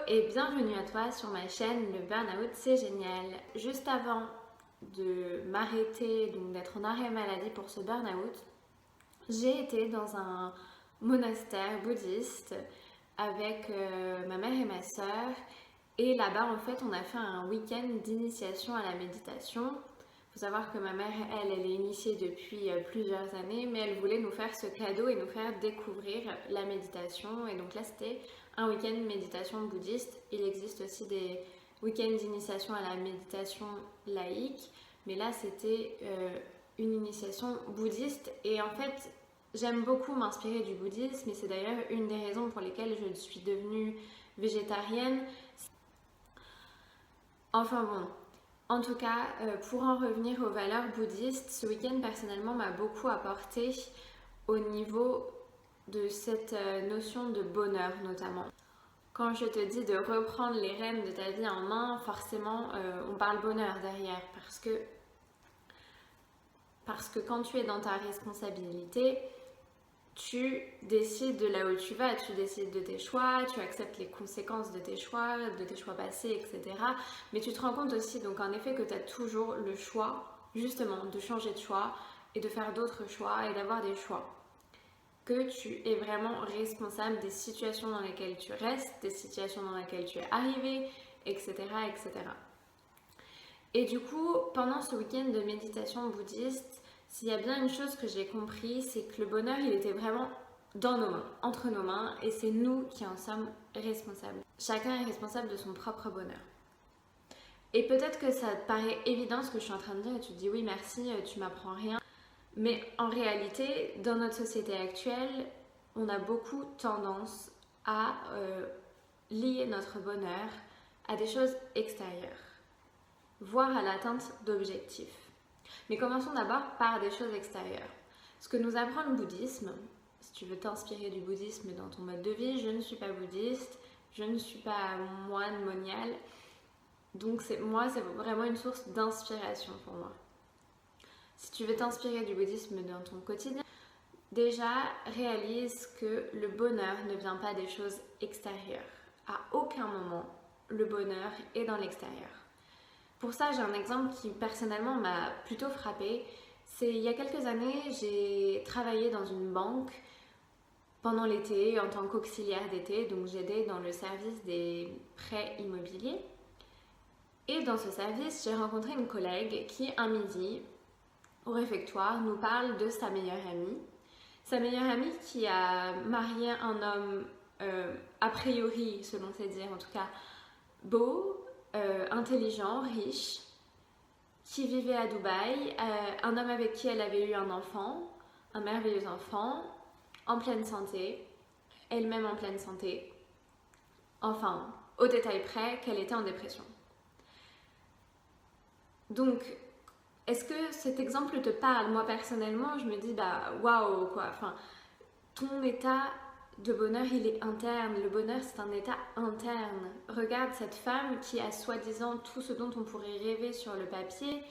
et bienvenue à toi sur ma chaîne Le Burnout c'est génial. Juste avant de m'arrêter, donc d'être en arrêt maladie pour ce burn-out, j'ai été dans un monastère bouddhiste avec ma mère et ma soeur. Et là-bas, en fait, on a fait un week-end d'initiation à la méditation. Il faut savoir que ma mère, elle est initiée depuis plusieurs années, mais elle voulait nous faire ce cadeau et nous faire découvrir la méditation. Et donc là, c'était un week-end méditation bouddhiste. Il existe aussi des week-ends d'initiation à la méditation laïque, mais là, c'était une initiation bouddhiste. Et en fait, j'aime beaucoup m'inspirer du bouddhisme, et c'est d'ailleurs une des raisons pour lesquelles je suis devenue végétarienne. Enfin bon, en tout cas, pour en revenir aux valeurs bouddhistes, ce week-end personnellement m'a beaucoup apporté au niveau de cette notion de bonheur notamment. Quand je te dis de reprendre les rênes de ta vie en main, forcément on parle bonheur derrière parce que quand tu es dans ta responsabilité, tu décides de là où tu vas, tu décides de tes choix, tu acceptes les conséquences de tes choix passés, etc. Mais tu te rends compte aussi, donc en effet, que tu as toujours le choix, justement, de changer de choix et de faire d'autres choix et d'avoir des choix. Que tu es vraiment responsable des situations dans lesquelles tu restes, des situations dans lesquelles tu es arrivé, etc., etc. Et du coup, pendant ce week-end de méditation bouddhiste, s'il y a bien une chose que j'ai compris, c'est que le bonheur, il était vraiment dans nos mains, entre nos mains, et c'est nous qui en sommes responsables. Chacun est responsable de son propre bonheur. Et peut-être que ça te paraît évident ce que je suis en train de dire, et tu te dis oui merci, tu m'apprends rien. Mais en réalité, dans notre société actuelle, on a beaucoup tendance à lier notre bonheur à des choses extérieures, voire à l'atteinte d'objectifs. Mais commençons d'abord par des choses extérieures. Ce que nous apprend le bouddhisme, si tu veux t'inspirer du bouddhisme dans ton mode de vie, je ne suis pas bouddhiste, je ne suis pas moine, moniale, donc c'est vraiment une source d'inspiration pour moi. Si tu veux t'inspirer du bouddhisme dans ton quotidien, déjà réalise que le bonheur ne vient pas des choses extérieures. À aucun moment, le bonheur est dans l'extérieur. Pour ça, j'ai un exemple qui personnellement m'a plutôt frappée. C'est il y a quelques années, j'ai travaillé dans une banque pendant l'été en tant qu'auxiliaire d'été, donc j'aidais dans le service des prêts immobiliers. Et dans ce service, j'ai rencontré une collègue qui, un midi, au réfectoire, nous parle de sa meilleure amie. Sa meilleure amie qui a marié un homme, a priori, selon ses dires en tout cas, beau, intelligent, riche, qui vivait à Dubaï, un homme avec qui elle avait eu un enfant, un merveilleux enfant, en pleine santé, elle-même en pleine santé, enfin, au détail près qu'elle était en dépression. Donc, est-ce que cet exemple te parle? Moi personnellement, je me dis, bah waouh quoi, enfin, ton état de bonheur, il est interne. Le bonheur, c'est un état interne. Regarde cette femme qui a soi-disant tout ce dont on pourrait rêver sur le papier,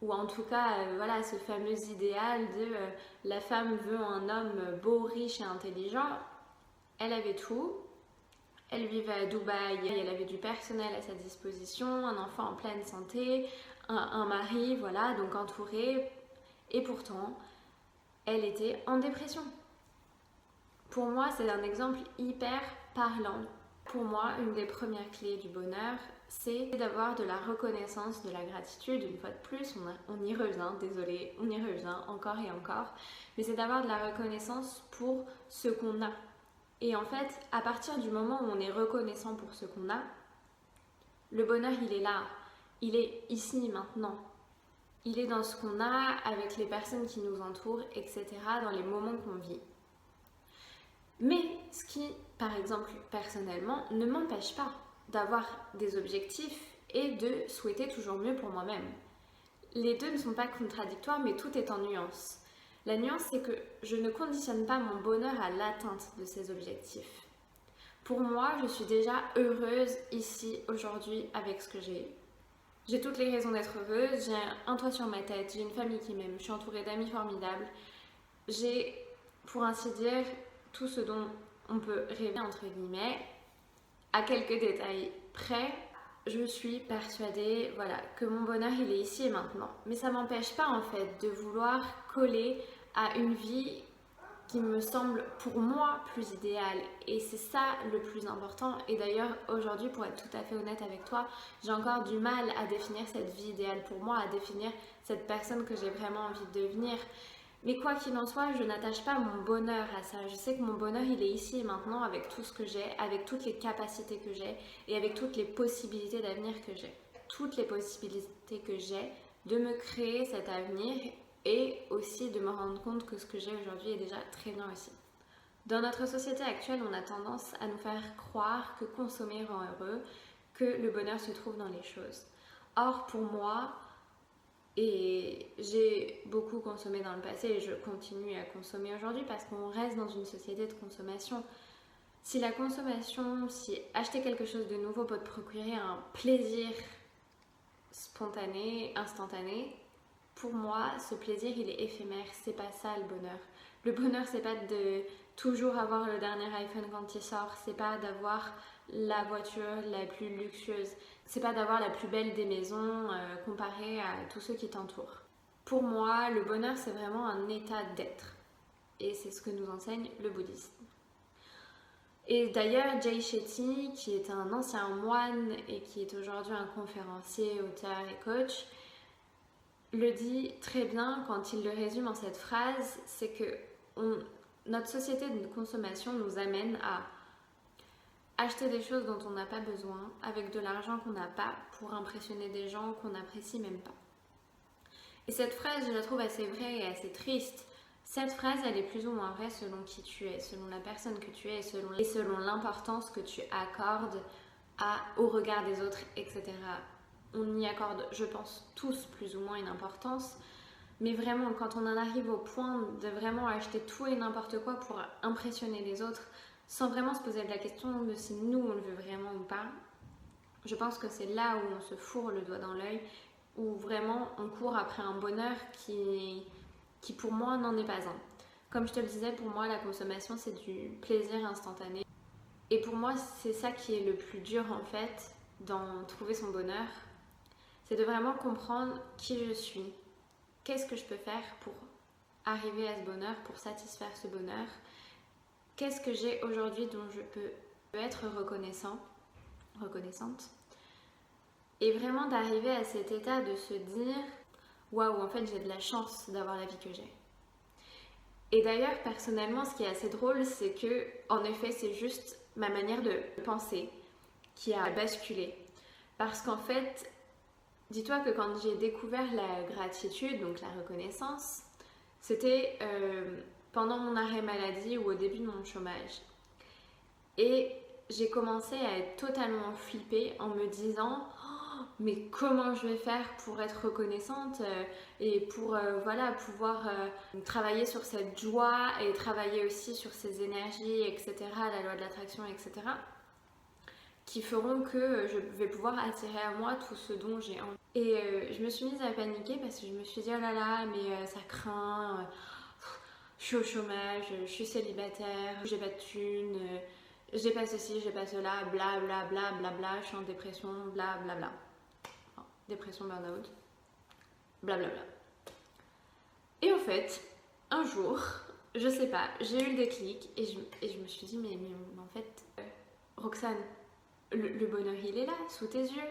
ou en tout cas, voilà, ce fameux idéal de la femme veut un homme beau, riche et intelligent. Elle avait tout. Elle vivait à Dubaï, elle avait du personnel à sa disposition, un enfant en pleine santé, un mari, voilà, donc entourée. Et pourtant, elle était en dépression. Pour moi, c'est un exemple hyper parlant. Pour moi, une des premières clés du bonheur, c'est d'avoir de la reconnaissance, de la gratitude. Une fois de plus, on y revient, désolée, on y revient encore et encore. Mais c'est d'avoir de la reconnaissance pour ce qu'on a. Et en fait, à partir du moment où on est reconnaissant pour ce qu'on a, le bonheur, il est là. Il est ici, maintenant. Il est dans ce qu'on a, avec les personnes qui nous entourent, etc., dans les moments qu'on vit. Mais ce qui, par exemple, personnellement, ne m'empêche pas d'avoir des objectifs et de souhaiter toujours mieux pour moi-même. Les deux ne sont pas contradictoires, mais tout est en nuance. La nuance, c'est que je ne conditionne pas mon bonheur à l'atteinte de ces objectifs. Pour moi, je suis déjà heureuse ici, aujourd'hui, avec ce que j'ai. J'ai toutes les raisons d'être heureuse, j'ai un toit sur ma tête, j'ai une famille qui m'aime, je suis entourée d'amis formidables. J'ai, pour ainsi dire, tout ce dont on peut rêver, entre guillemets, à quelques détails près, je suis persuadée, voilà, que mon bonheur il est ici et maintenant. Mais ça m'empêche pas en fait de vouloir coller à une vie qui me semble pour moi plus idéale. Et c'est ça le plus important. Et d'ailleurs aujourd'hui, pour être tout à fait honnête avec toi, j'ai encore du mal à définir cette vie idéale pour moi, à définir cette personne que j'ai vraiment envie de devenir. Mais quoi qu'il en soit, je n'attache pas mon bonheur à ça. Je sais que mon bonheur, il est ici et maintenant avec tout ce que j'ai, avec toutes les capacités que j'ai et avec toutes les possibilités d'avenir que j'ai. Toutes les possibilités que j'ai de me créer cet avenir et aussi de me rendre compte que ce que j'ai aujourd'hui est déjà très bien aussi. Dans notre société actuelle, on a tendance à nous faire croire que consommer rend heureux, que le bonheur se trouve dans les choses. Or, pour moi, et j'ai beaucoup consommé dans le passé et je continue à consommer aujourd'hui parce qu'on reste dans une société de consommation. Si la consommation, si acheter quelque chose de nouveau peut te procurer un plaisir spontané, instantané, pour moi, ce plaisir, il est éphémère. C'est pas ça le bonheur. Le bonheur, c'est pas de toujours avoir le dernier iPhone quand il sort. C'est pas d'avoir la voiture la plus luxueuse. C'est pas d'avoir la plus belle des maisons comparée à tous ceux qui t'entourent. Pour moi, le bonheur, c'est vraiment un état d'être. Et c'est ce que nous enseigne le bouddhisme. Et d'ailleurs, Jay Shetty, qui est un ancien moine et qui est aujourd'hui un conférencier, auteur et coach, le dit très bien quand il le résume en cette phrase, c'est que notre société de consommation nous amène à acheter des choses dont on n'a pas besoin avec de l'argent qu'on n'a pas pour impressionner des gens qu'on n'apprécie même pas. Et cette phrase, je la trouve assez vraie et assez triste. Cette phrase, elle est plus ou moins vraie selon qui tu es, selon la personne que tu es et selon l'importance que tu accordes au regard des autres, etc. On y accorde, je pense, tous plus ou moins une importance. Mais vraiment, quand on en arrive au point de vraiment acheter tout et n'importe quoi pour impressionner les autres, sans vraiment se poser la question de si nous on le veut vraiment ou pas, je pense que c'est là où on se fourre le doigt dans l'œil, où vraiment on court après un bonheur qui pour moi n'en est pas un. Comme je te le disais, pour moi la consommation c'est du plaisir instantané. Et pour moi c'est ça qui est le plus dur en fait dans trouver son bonheur, c'est de vraiment comprendre qui je suis, qu'est-ce que je peux faire pour arriver à ce bonheur, pour satisfaire ce bonheur. Qu'est-ce que j'ai aujourd'hui dont je peux être reconnaissante. Et vraiment d'arriver à cet état de se dire waouh, en fait j'ai de la chance d'avoir la vie que j'ai. Et d'ailleurs personnellement ce qui est assez drôle c'est que en effet c'est juste ma manière de penser qui a basculé. Parce qu'en fait, dis-toi que quand j'ai découvert la gratitude, donc la reconnaissance, c'était pendant mon arrêt maladie ou au début de mon chômage. Et j'ai commencé à être totalement flippée en me disant oh, mais comment je vais faire pour être reconnaissante et pour voilà, pouvoir travailler sur cette joie et travailler aussi sur ces énergies, etc., la loi de l'attraction, etc., qui feront que je vais pouvoir attirer à moi tout ce dont j'ai envie. Et je me suis mise à paniquer parce que je me suis dit oh là là, mais ça craint, je suis au chômage, je suis célibataire, j'ai pas de thunes, j'ai pas ceci, j'ai pas cela, bla bla bla bla bla, je suis en dépression, bla bla bla. Enfin, dépression, burn-out, bla bla bla. Et en fait, un jour, je sais pas, j'ai eu le déclic et je me suis dit mais en fait, Roxane, le bonheur il est là, sous tes yeux.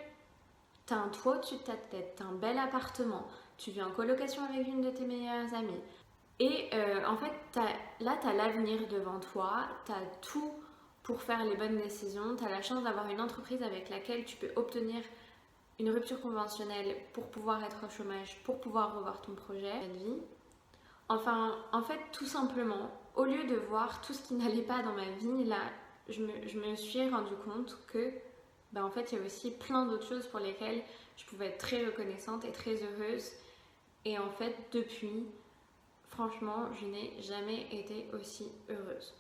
T'as un toit au-dessus de ta tête, t'as un bel appartement, tu vis en colocation avec une de tes meilleures amies. Et en fait, t'as l'avenir devant toi, t'as tout pour faire les bonnes décisions, t'as la chance d'avoir une entreprise avec laquelle tu peux obtenir une rupture conventionnelle pour pouvoir être au chômage, pour pouvoir revoir ton projet de vie. Enfin, en fait, tout simplement, au lieu de voir tout ce qui n'allait pas dans ma vie, là, je me suis rendu compte que en fait, il y a aussi plein d'autres choses pour lesquelles je pouvais être très reconnaissante et très heureuse. Et en fait, depuis, franchement, je n'ai jamais été aussi heureuse.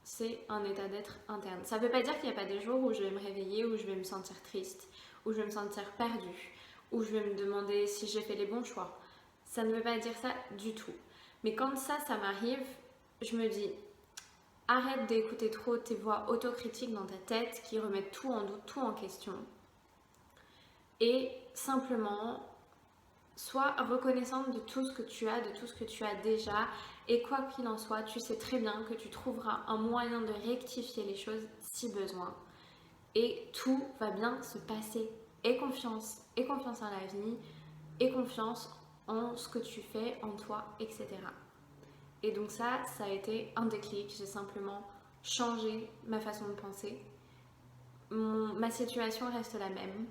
C'est un état d'être interne. Ça ne veut pas dire qu'il n'y a pas des jours où je vais me réveiller, où je vais me sentir triste, où je vais me sentir perdue, où je vais me demander si j'ai fait les bons choix. Ça ne veut pas dire ça du tout. Mais quand ça m'arrive, je me dis arrête d'écouter trop tes voix autocritiques dans ta tête qui remettent tout en doute, tout en question. Et simplement, sois reconnaissante de tout ce que tu as, de tout ce que tu as déjà. Et quoi qu'il en soit, tu sais très bien que tu trouveras un moyen de rectifier les choses si besoin. Et tout va bien se passer. Aie confiance en la vie, aie confiance en ce que tu fais, en toi, etc. Et donc ça a été un déclic. J'ai simplement changé ma façon de penser. Ma situation reste la même,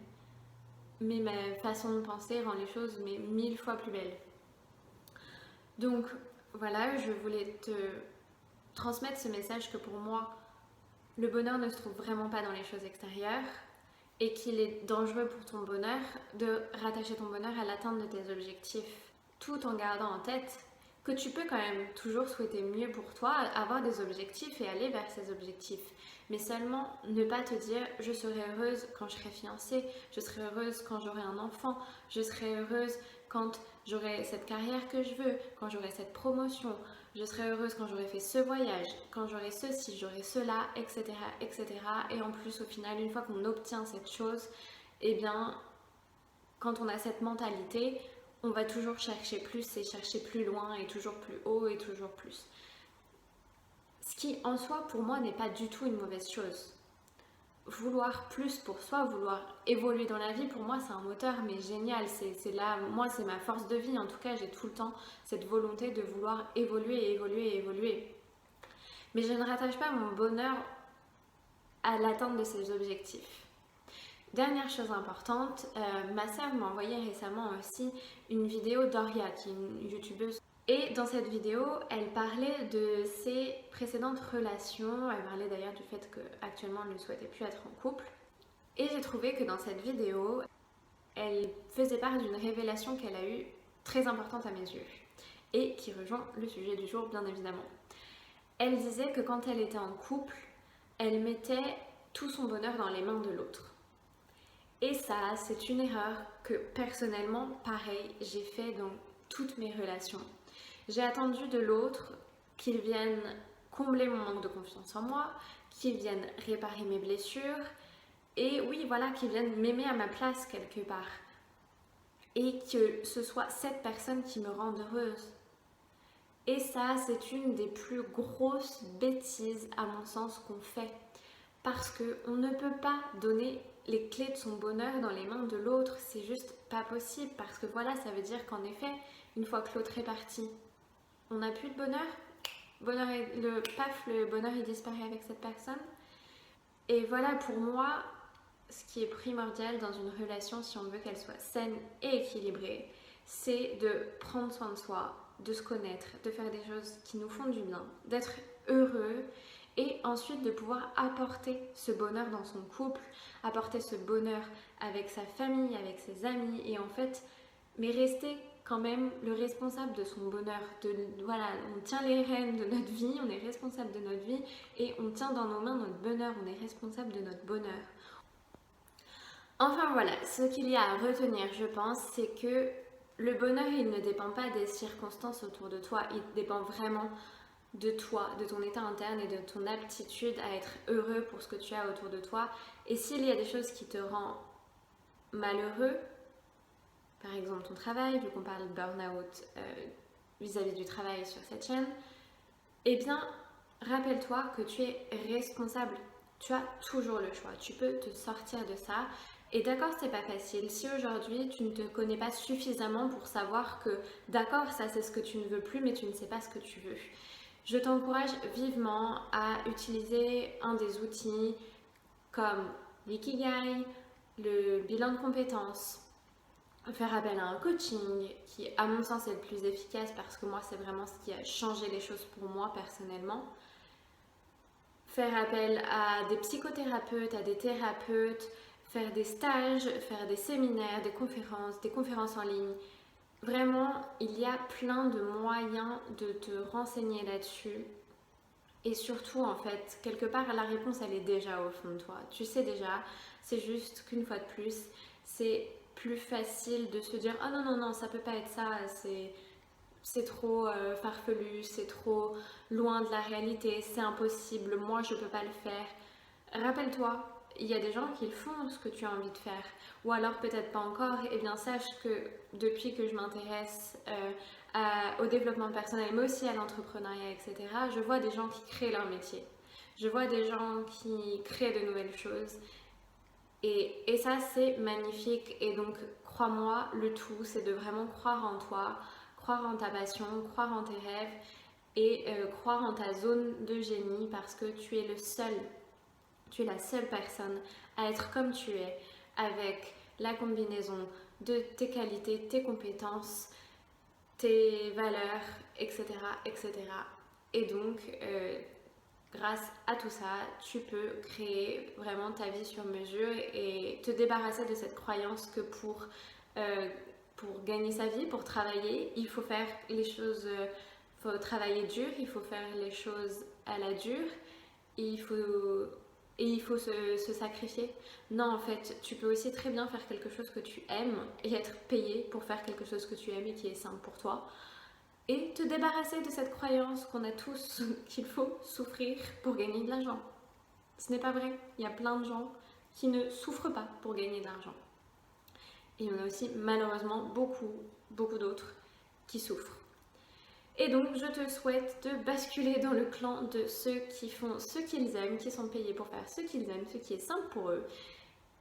mais ma façon de penser rend les choses 1000 fois plus belles. Donc voilà, je voulais te transmettre ce message que pour moi, le bonheur ne se trouve vraiment pas dans les choses extérieures et qu'il est dangereux pour ton bonheur de rattacher ton bonheur à l'atteinte de tes objectifs, tout en gardant en tête que tu peux quand même toujours souhaiter mieux pour toi, avoir des objectifs et aller vers ces objectifs. Mais seulement ne pas te dire je serai heureuse quand je serai fiancée, je serai heureuse quand j'aurai un enfant, je serai heureuse quand j'aurai cette carrière que je veux, quand j'aurai cette promotion, je serai heureuse quand j'aurai fait ce voyage, quand j'aurai ceci, j'aurai cela, etc., etc. Et en plus, au final, une fois qu'on obtient cette chose, eh bien, quand on a cette mentalité, on va toujours chercher plus et chercher plus loin et toujours plus haut et toujours plus. Ce qui, en soi, pour moi, n'est pas du tout une mauvaise chose. Vouloir plus pour soi, vouloir évoluer dans la vie, pour moi c'est un moteur mais génial, c'est là, moi c'est ma force de vie, en tout cas j'ai tout le temps cette volonté de vouloir évoluer. Mais je ne rattache pas mon bonheur à l'atteinte de ces objectifs. Dernière chose importante, ma sœur m'a envoyé récemment aussi une vidéo d'Oria, qui est une youtubeuse. Et dans cette vidéo, elle parlait de ses précédentes relations. Elle parlait d'ailleurs du fait qu'actuellement elle ne souhaitait plus être en couple. Et j'ai trouvé que dans cette vidéo, elle faisait part d'une révélation qu'elle a eue très importante à mes yeux. Et qui rejoint le sujet du jour, bien évidemment. Elle disait que quand elle était en couple, elle mettait tout son bonheur dans les mains de l'autre. Et ça, c'est une erreur que personnellement, pareil, j'ai fait dans toutes mes relations. J'ai attendu de l'autre qu'il vienne combler mon manque de confiance en moi, qu'il vienne réparer mes blessures et oui, voilà, qu'il vienne m'aimer à ma place quelque part. Et que ce soit cette personne qui me rende heureuse. Et ça, c'est une des plus grosses bêtises à mon sens qu'on fait. Parce qu'on ne peut pas donner les clés de son bonheur dans les mains de l'autre, c'est juste pas possible. Parce que voilà, ça veut dire qu'en effet, une fois que l'autre est parti, on n'a plus de bonheur. Le bonheur il disparaît avec cette personne. Et voilà, pour moi, ce qui est primordial dans une relation, si on veut qu'elle soit saine et équilibrée, c'est de prendre soin de soi, de se connaître, de faire des choses qui nous font du bien, d'être heureux et ensuite de pouvoir apporter ce bonheur dans son couple, apporter ce bonheur avec sa famille, avec ses amis et en fait, mais rester quand même le responsable de son bonheur. Voilà, on tient les rênes de notre vie, on est responsable de notre vie et on tient dans nos mains notre bonheur, on est responsable de notre bonheur. Enfin voilà, ce qu'il y a à retenir, je pense, c'est que le bonheur, il ne dépend pas des circonstances autour de toi, il dépend vraiment de toi, de ton état interne et de ton aptitude à être heureux pour ce que tu as autour de toi. Et s'il y a des choses qui te rendent malheureux, par exemple ton travail, vu qu'on parle de burn-out vis-à-vis du travail sur cette chaîne, eh bien, rappelle-toi que tu es responsable. Tu as toujours le choix. Tu peux te sortir de ça. Et d'accord, c'est pas facile. Si aujourd'hui tu ne te connais pas suffisamment pour savoir que d'accord, ça c'est ce que tu ne veux plus, mais tu ne sais pas ce que tu veux. Je t'encourage vivement à utiliser un des outils comme l'ikigai, le bilan de compétences, faire appel à un coaching qui à mon sens est le plus efficace parce que moi c'est vraiment ce qui a changé les choses pour moi personnellement. Faire appel à des psychothérapeutes, à des thérapeutes, faire des stages, faire des séminaires, des conférences en ligne. Vraiment, il y a plein de moyens de te renseigner là-dessus. Et surtout, en fait, quelque part, la réponse, elle est déjà au fond de toi. Tu sais déjà, c'est juste qu'une fois de plus, c'est plus facile de se dire « Ah non, non, non, ça peut pas être ça, c'est trop farfelu, c'est trop loin de la réalité, c'est impossible, moi je peux pas le faire. Rappelle-toi, il y a des gens qui font ce que tu as envie de faire, ou alors peut-être pas encore. Eh bien sache que depuis que je m'intéresse au développement personnel, mais aussi à l'entrepreneuriat, etc., je vois des gens qui créent leur métier. Je vois des gens qui créent de nouvelles choses. Et ça, c'est magnifique. Et donc, crois-moi, le tout, c'est de vraiment croire en toi, croire en ta passion, croire en tes rêves et croire en ta zone de génie parce que tu es le seul, tu es la seule personne à être comme tu es, avec la combinaison de tes qualités, tes compétences, tes valeurs, etc. etc. Et donc, grâce à tout ça, tu peux créer vraiment ta vie sur mesure et te débarrasser de cette croyance que pour gagner sa vie, pour travailler, il faut faire les choses, faut travailler dur, il faut faire les choses à la dure, et il faut se sacrifier. Non, en fait, tu peux aussi très bien faire quelque chose que tu aimes et être payé pour faire quelque chose que tu aimes et qui est simple pour toi. Et te débarrasser de cette croyance qu'on a tous qu'il faut souffrir pour gagner de l'argent. Ce n'est pas vrai. Il y a plein de gens qui ne souffrent pas pour gagner de l'argent. Et il y en a aussi malheureusement beaucoup d'autres qui souffrent. Et donc je te souhaite de basculer dans le clan de ceux qui font ce qu'ils aiment, qui sont payés pour faire ce qu'ils aiment, ce qui est simple pour eux.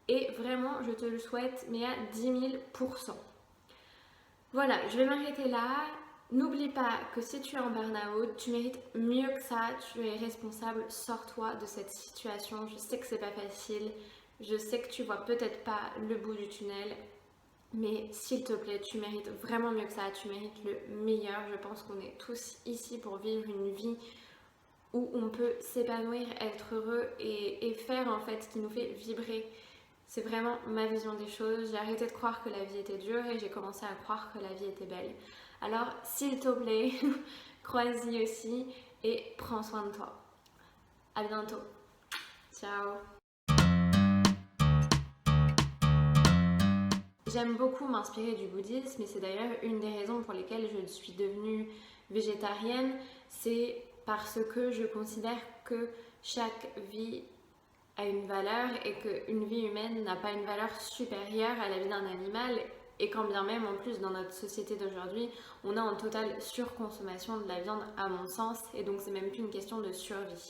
Et vraiment, je te le souhaite, mais à 10 000%. Voilà, je vais m'arrêter là. N'oublie pas que si tu es en burn-out, tu mérites mieux que ça, tu es responsable, sors-toi de cette situation. Je sais que c'est pas facile, je sais que tu vois peut-être pas le bout du tunnel, mais s'il te plaît, tu mérites vraiment mieux que ça, tu mérites le meilleur. Je pense qu'on est tous ici pour vivre une vie où on peut s'épanouir, être heureux et faire en fait ce qui nous fait vibrer. C'est vraiment ma vision des choses. J'ai arrêté de croire que la vie était dure et j'ai commencé à croire que la vie était belle. Alors, s'il te plaît, crois-y aussi et prends soin de toi. À bientôt. Ciao. J'aime beaucoup m'inspirer du bouddhisme et c'est d'ailleurs une des raisons pour lesquelles je suis devenue végétarienne. C'est parce que je considère que chaque vie a une valeur et qu'une vie humaine n'a pas une valeur supérieure à la vie d'un animal. Et quand bien même, en plus, dans notre société d'aujourd'hui, on est en totale surconsommation de la viande, à mon sens, et donc c'est même plus une question de survie.